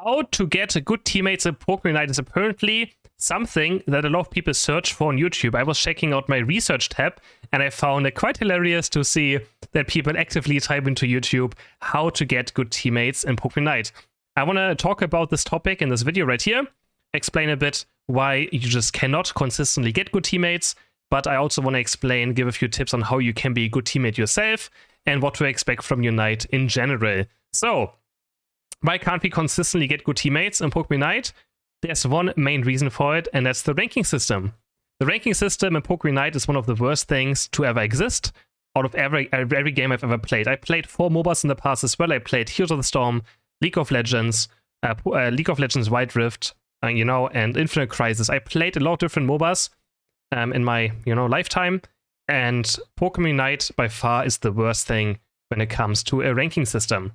How to get good teammates in Pokemon Unite is apparently something that a lot of people search for on YouTube. I was checking out my research tab and I found it quite hilarious to see that people actively type into YouTube how to get good teammates in Pokemon Unite. I want to talk about this topic in this video right here, explain a bit why you just cannot consistently get good teammates, but I also want to give a few tips on how you can be a good teammate yourself and what to expect from Unite in general. So, why can't we consistently get good teammates in Pokemon Unite? There's one main reason for it, and that's the ranking system. The ranking system in Pokemon Unite is one of the worst things to ever exist out of every game I've ever played. I played 4 MOBAs in the past as well. I played Heroes of the Storm, League of Legends Wild Rift, and Infinite Crisis. I played a lot of different MOBAs in my lifetime, and Pokemon Unite by far is the worst thing when it comes to a ranking system.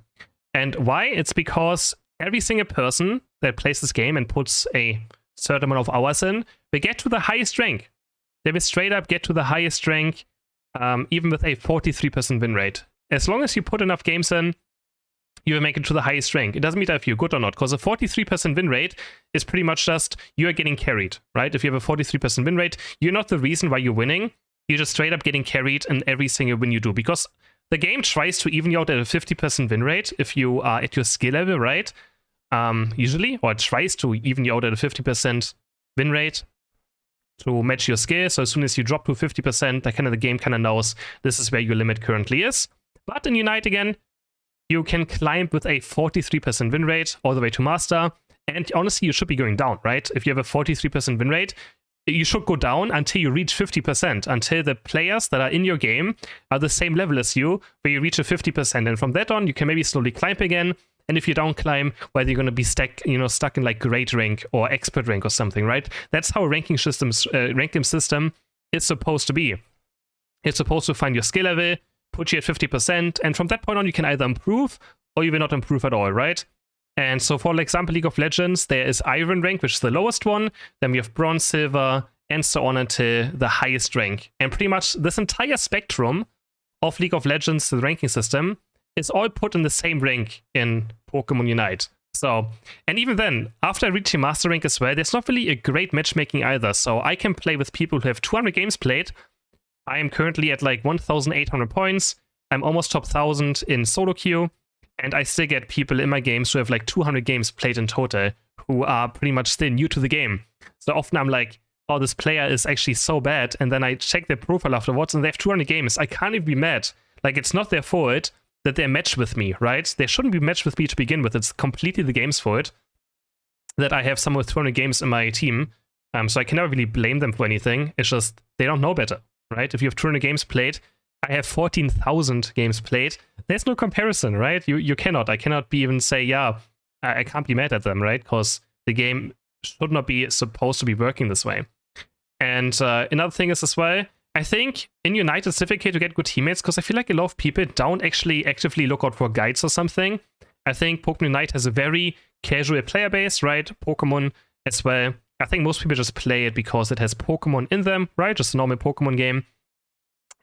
And why? It's because every single person that plays this game and puts a certain amount of hours in, they get to the highest rank. They will straight up get to the highest rank, even with a 43% win rate. As long as you put enough games in, you will make it to the highest rank. It doesn't matter if you're good or not, because a 43% win rate is pretty much just you are getting carried, right? If you have a 43% win rate, you're not the reason why you're winning. You're just straight up getting carried in every single win you do, because the game tries to even you out at a 50% win rate if you are at your skill level, right? Usually, or it tries to even you out at a 50% win rate to match your skill. So as soon as you drop to 50%, the game kind of knows this is where your limit currently is. But in Unite again, you can climb with a 43% win rate all the way to Master. And honestly, you should be going down, right? If you have a 43% win rate, you should go down until you reach 50%, until the players that are in your game are the same level as you, where you reach a 50%. And from that on, you can maybe slowly climb again. And if you don't climb, whether you're going to be stuck in like great rank or expert rank or something, right? That's how a ranking system is supposed to be. It's supposed to find your skill level, put you at 50%, and from that point on, you can either improve or you will not improve at all, right? And so for example, League of Legends, there is Iron rank, which is the lowest one. Then we have Bronze, Silver, and so on until the highest rank. And pretty much this entire spectrum of League of Legends, the ranking system, is all put in the same rank in Pokemon Unite. So, and even then, after I reach the Master rank as well, there's not really a great matchmaking either. So I can play with people who have 200 games played. I am currently at like 1,800 points. I'm almost top 1,000 in solo queue. And I still get people in my games who have like 200 games played in total, who are pretty much still new to the game. So often I'm like, oh, this player is actually so bad. And then I check their profile afterwards and they have 200 games. I can't even be mad. Like, it's not their fault that they're matched with me, right? They shouldn't be matched with me to begin with. It's completely the game's fault that I have someone with 200 games in my team. So I can never really blame them for anything. It's just, they don't know better, right? If you have 200 games played, I have 14,000 games played. There's no comparison, right? I cannot be even say, yeah, I can't be mad at them, right? Because the game should not be supposed to be working this way. And another thing is as well, I think in Unite it's difficult to get good teammates because I feel like a lot of people don't actually actively look out for guides or something. I think Pokemon Unite has a very casual player base, right? Pokemon as well. I think most people just play it because it has Pokemon in them, right? Just a normal Pokemon game.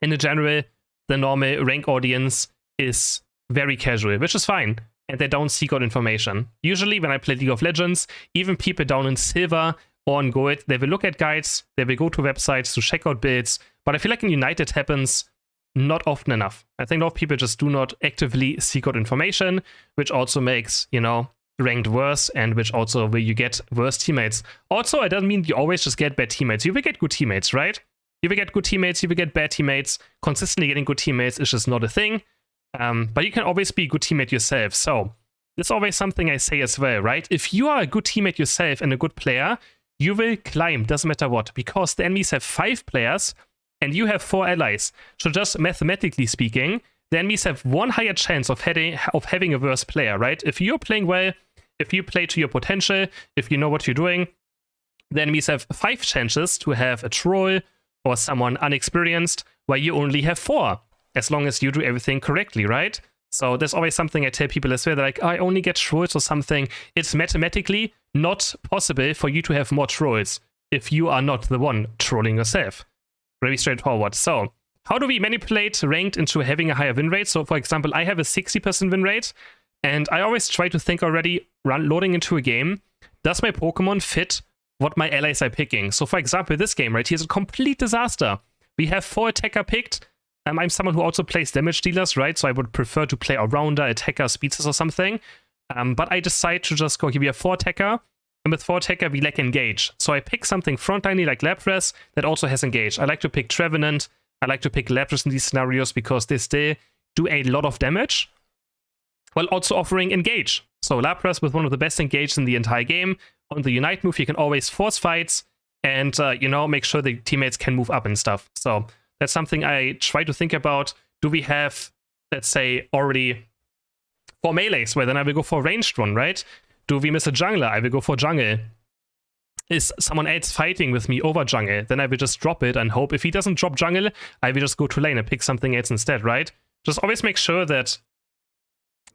In general, the normal rank audience is very casual, which is fine, and they don't seek out information. Usually when I play League of Legends, even people down in Silver or in Gold, they will look at guides, they will go to websites to check out builds, but I feel like in Unite it happens not often enough. I think a lot of people just do not actively seek out information, which also makes, ranked worse, and which also will you get worse teammates. Also, it doesn't mean you always just get bad teammates. You will get good teammates, right? You will get good teammates, you will get bad teammates. Consistently getting good teammates is just not a thing. But you can always be a good teammate yourself. So, that's always something I say as well, right? If you are a good teammate yourself and a good player, you will climb, doesn't matter what, because the enemies have 5 players and you have 4 allies. So just mathematically speaking, the enemies have 1 higher chance of having a worse player, right? If you're playing well, if you play to your potential, if you know what you're doing, the enemies have 5 chances to have a troll or someone unexperienced, while you only have 4, as long as you do everything correctly, right? So there's always something I tell people as well, they're like, I only get trolls or something. It's mathematically not possible for you to have more trolls if you are not the one trolling yourself. Very straightforward. So how do we manipulate ranked into having a higher win rate? So for example, I have a 60% win rate, and I always try to think already, loading into a game, does my Pokemon fit what my allies are picking? So for example, this game right here is a complete disaster. We have 4 attacker picked. I'm someone who also plays damage dealers, right? So I would prefer to play Allrounder, attacker, speedsters or something. But I decide to just go, here we have 4 attacker, and with 4 attacker we lack engage. So I pick something frontliney like Lapras that also has engage. I like to pick Trevenant, I like to pick Lapras in these scenarios because they still do a lot of damage, while also offering engage. So Lapras with one of the best engage in the entire game. On the Unite move, you can always force fights and, you know, make sure the teammates can move up and stuff. So that's something I try to think about. Do we have, let's say, already 4 melees, where then I will go for a ranged one, right? Do we miss a jungler? I will go for jungle. Is someone else fighting with me over jungle? Then I will just drop it and hope if he doesn't drop jungle, I will just go to lane and pick something else instead, right? Just always make sure that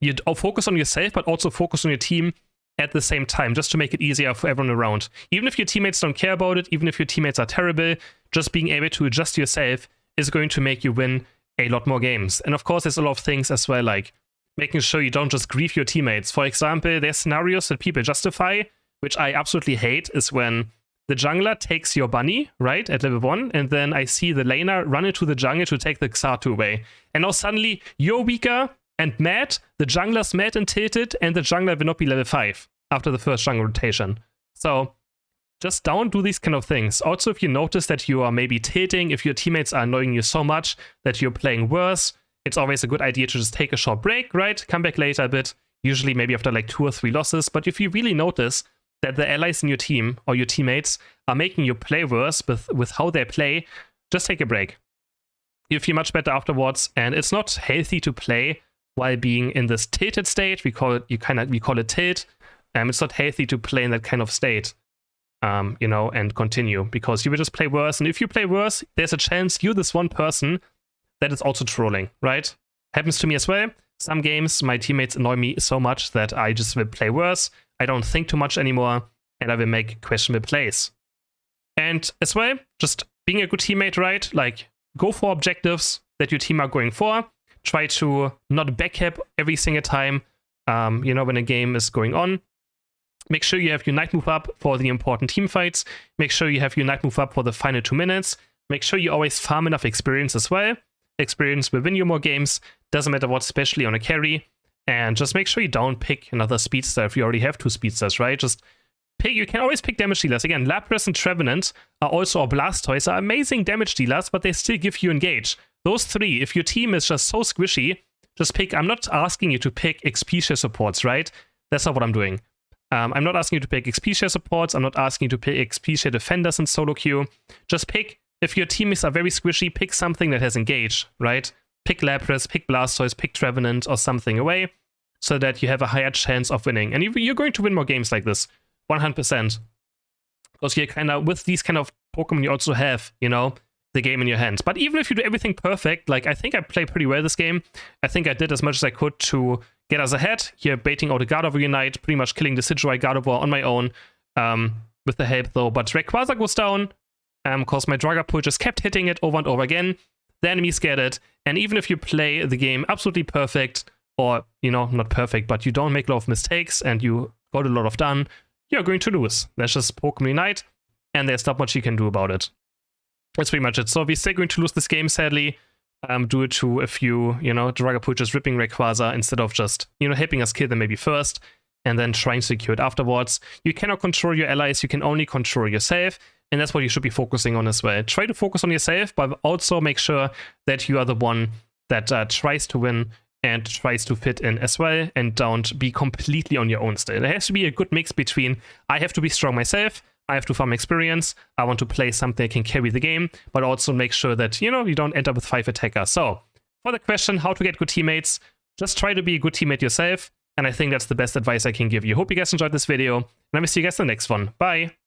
you focus on yourself, but also focus on your team at the same time, just to make it easier for everyone around. Even if your teammates don't care about it, even if your teammates are terrible, just being able to adjust yourself is going to make you win a lot more games. And of course, there's a lot of things as well, like making sure you don't just grief your teammates. For example, there's scenarios that people justify, which I absolutely hate, is when the jungler takes your bunny, right, at level 1, and then I see the laner run into the jungle to take the Xatu away. And now suddenly, you're weaker and mad, the jungler's mad and tilted, and the jungler will not be level 5 after the first jungle rotation. So just don't do these kind of things. Also, if you notice that you are maybe tilting, if your teammates are annoying you so much that you're playing worse, it's always a good idea to just take a short break, right? Come back later a bit, usually maybe after like 2 or 3 losses. But if you really notice that the allies in your team or your teammates are making you play worse with how they play, just take a break. You feel much better afterwards, and it's not healthy to play while being in this tilted state. We call it tilt. It's not healthy to play in that kind of state, you know, and continue, because you will just play worse. And if you play worse, there's a chance you're this one person that is also trolling, right? Happens to me as well. Some games, my teammates annoy me so much that I just will play worse. I don't think too much anymore, and I will make questionable plays. And as well, just being a good teammate, right? Like, go for objectives that your team are going for. Try to not backcap every single time, you know, when a game is going on. Make sure you have your night move up for the important team fights. Make sure you have your night move up for the final 2 minutes. Make sure you always farm enough experience as well. Experience will win you more games. Doesn't matter what, especially on a carry. And just make sure you don't pick another speedster if you already have 2 speedsters, right? Just pick, you can always pick damage dealers. Again, Lapras and Trevenant are also, or Blastoise are amazing damage dealers, but they still give you engage. Those 3, if your team is just so squishy, just pick. I'm not asking you to pick XP share supports, right? That's not what I'm doing. I'm not asking you to pick XP share supports. I'm not asking you to pick XP share defenders in solo queue. Just pick, if your teammates are very squishy, pick something that has engage, right? Pick Lapras, pick Blastoise, pick Trevenant or something away, so that you have a higher chance of winning. And you're going to win more games like this, 100%. Because you're kind of, with these kind of Pokemon, you also have, you know, the game in your hands. But even if you do everything perfect, like I think I played pretty well this game. I think I did as much as I could to get us ahead. Here, baiting out a Gardevoir Unite, pretty much killing the Decidueye Gardevoir on my own, with the help though. But Rayquaza goes down, because my Dragapult just kept hitting it over and over again. The enemies get it, and even if you play the game absolutely perfect, or, you know, not perfect, but you don't make a lot of mistakes and you got a lot of done, you're going to lose. That's just Pokemon Unite, and there's not much you can do about it. That's pretty much it. So we're still going to lose this game, sadly, due to a few, you know, Dragapult just ripping Rayquaza instead of just, you know, helping us kill them maybe first, and then trying to secure it afterwards. You cannot control your allies, you can only control yourself, and that's what you should be focusing on as well. Try to focus on yourself, but also make sure that you are the one that tries to win and tries to fit in as well, and don't be completely on your own still. There has to be a good mix between, I have to be strong myself, I have to farm experience, I want to play something that can carry the game, but also make sure that, you know, you don't end up with 5 attackers. So, for the question, how to get good teammates, just try to be a good teammate yourself, and I think that's the best advice I can give you. Hope you guys enjoyed this video, and I will see you guys in the next one. Bye!